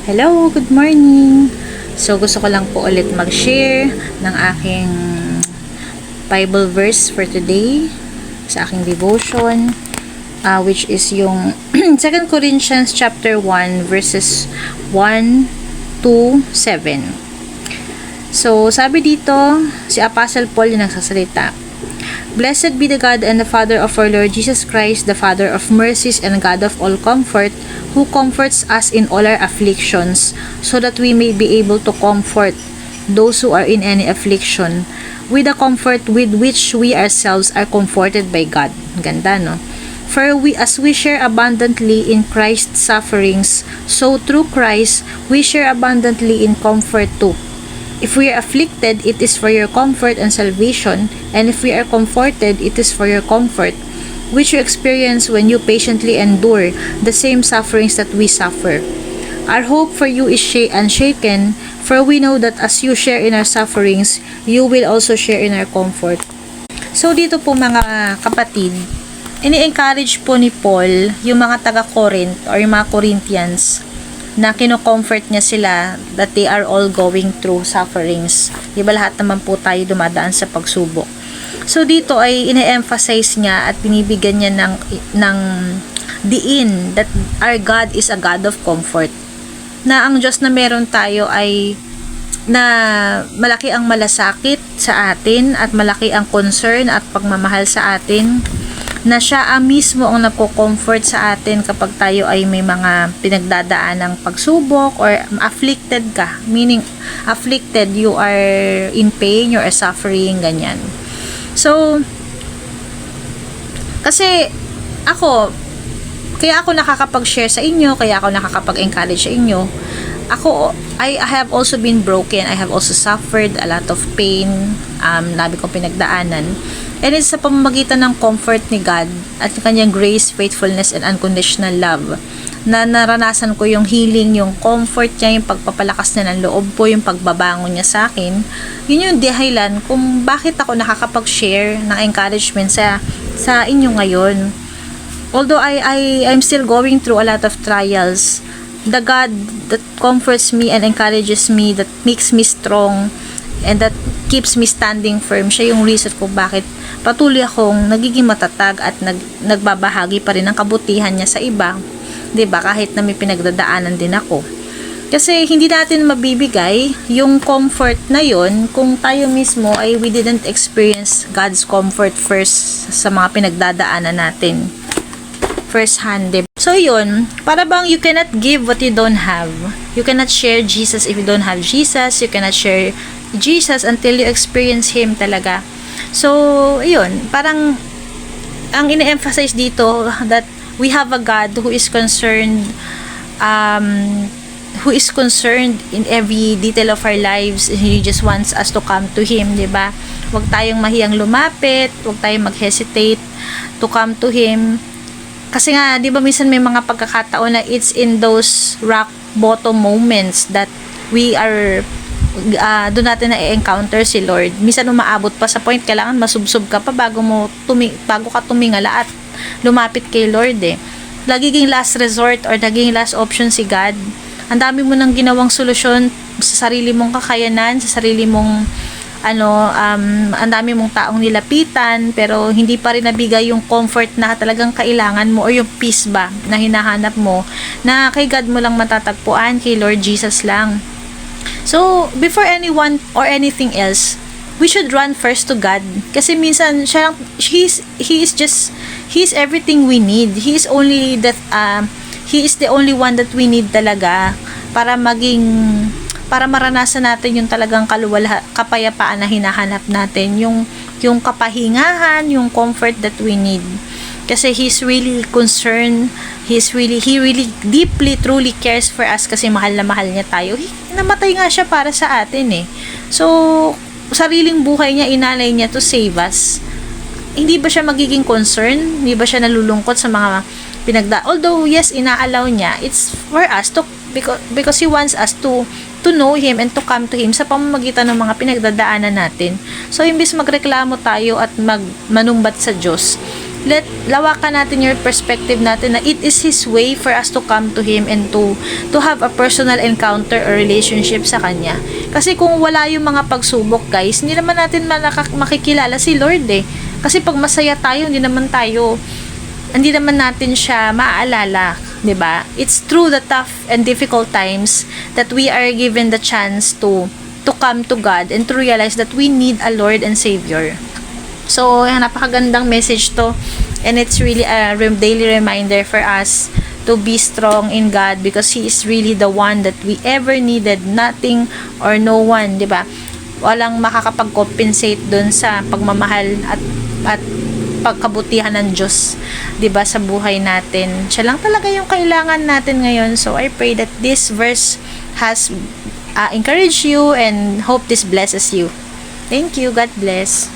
Hello, good morning. So gusto ko lang po ulit mag-share ng aking Bible verse for today sa aking devotion, which is yung 2 Corinthians chapter 1 verses 1 to 7. So sabi dito, si Apostle Paul yung nagsasalita. Blessed be the God and the Father of our Lord Jesus Christ, the Father of mercies and God of all comfort, who comforts us in all our afflictions, so that we may be able to comfort those who are in any affliction, with the comfort with which we ourselves are comforted by God. Ganda, no? For as we share abundantly in Christ's sufferings, so through Christ, we share abundantly in comfort too. If we are afflicted, it is for your comfort and salvation, and if we are comforted, it is for your comfort, which you experience when you patiently endure the same sufferings that we suffer. Our hope for you is unshaken, for we know that as you share in our sufferings, you will also share in our comfort. So dito po mga kapatid, ini-encourage po ni Paul yung mga taga-Corinth or yung mga Corinthians na kino-comfort niya sila that they are all going through sufferings. Diba lahat naman po tayo dumadaan sa pagsubok. So dito ay ine-emphasize niya at binibigyan niya ng diin that our God is a God of comfort. Na ang Diyos na meron tayo ay na malaki ang malasakit sa atin at malaki ang concern at pagmamahal sa atin, na siya mismo ang nagko-comfort sa atin kapag tayo ay may mga pinagdadaan ng pagsubok or afflicted ka. Meaning, afflicted, you are in pain, you are suffering, ganyan. So, kasi kaya ako nakakapag-share sa inyo, kaya ako nakakapag-encourage sa inyo. I have also been broken. I have also suffered a lot of pain. Nabi kong pinagdaanan. And it's sa pamamagitan ng comfort ni God at kanyang grace, faithfulness, and unconditional love na naranasan ko yung healing, yung comfort niya, yung pagpapalakas na ng loob ko, yung pagbabangon niya sa akin. Yun yung dahilan kung bakit ako nakakapag-share ng encouragement sa inyo ngayon. Although I'm still going through a lot of trials, the God that comforts me and encourages me, that makes me strong, and that keeps me standing firm, siya yung reason kung bakit patuloy akong nagiging matatag at nagbabahagi pa rin ng kabutihan niya sa iba, 'di ba? Kahit na may pinagdadaanan din ako. Kasi hindi natin mabibigay yung comfort na yon kung tayo mismo ay we didn't experience God's comfort first sa mga pinagdadaanan natin. First hand, diba? So yun, para bang you cannot give what you don't have. You cannot share Jesus if you don't have Jesus. You cannot share Jesus until you experience Him talaga. So, yun, parang ang ine-emphasize dito that we have a God who is concerned in every detail of our lives. He just wants us to come to Him, diba? Huwag tayong mahiyang lumapit, huwag tayong mag-hesitate to come to Him. Kasi nga, di ba minsan may mga pagkakataon na it's in those rock bottom moments that we are doon natin na-encounter si Lord. Minsan umaabot pa sa point, kailangan masubsob ka pa bago ka tumingala at lumapit kay Lord eh. Nagiging last resort or naging last option si God. Ang dami mo nang ginawang solusyon sa sarili mong kakayanan, sa sarili mong ang dami mong taong nilapitan, pero hindi pa rin nabigay yung comfort na talagang kailangan mo or yung peace ba na hinahanap mo, na kay God mo lang matatagpuan, kay Lord Jesus lang. So, before anyone or anything else, we should run first to God. Kasi minsan, He is everything we need. He is the only one that we need talaga para maranasan natin yung talagang kapayapaan na hinahanap natin, yung kapahingahan, yung comfort that we need. Kasi He's really concerned, He really deeply, truly cares for us kasi mahal na mahal niya tayo. Namatay nga siya para sa atin eh. So, sariling buhay niya, inalay niya to save us. Hindi ba siya magiging concerned? Hindi ba siya nalulungkot sa mga although yes, inaalaw niya, it's for us to, because He wants us to know Him and to come to Him sa pamamagitan ng mga pinagdadaanan natin. So, imbis magreklamo tayo at manumbat sa Diyos, lawakan natin your perspective natin na it is His way for us to come to Him and to have a personal encounter or relationship sa Kanya. Kasi kung wala yung mga pagsubok, guys, hindi naman natin makikilala si Lord eh. Kasi pag masaya tayo, hindi naman natin siya maaalala, 'di ba? It's through the tough and difficult times that we are given the chance to come to God and to realize that we need a Lord and Savior. So, napakagandang message to, and it's really a daily reminder for us to be strong in God because He is really the one that we ever needed. Nothing or no one, 'di ba? Walang makakapag-compensate dun sa pagmamahal at pagkabutihan ng Diyos, 'di ba, sa buhay natin. Siya lang talaga yung kailangan natin ngayon. So I pray that this verse has encouraged you and hope this blesses you. Thank you. God bless.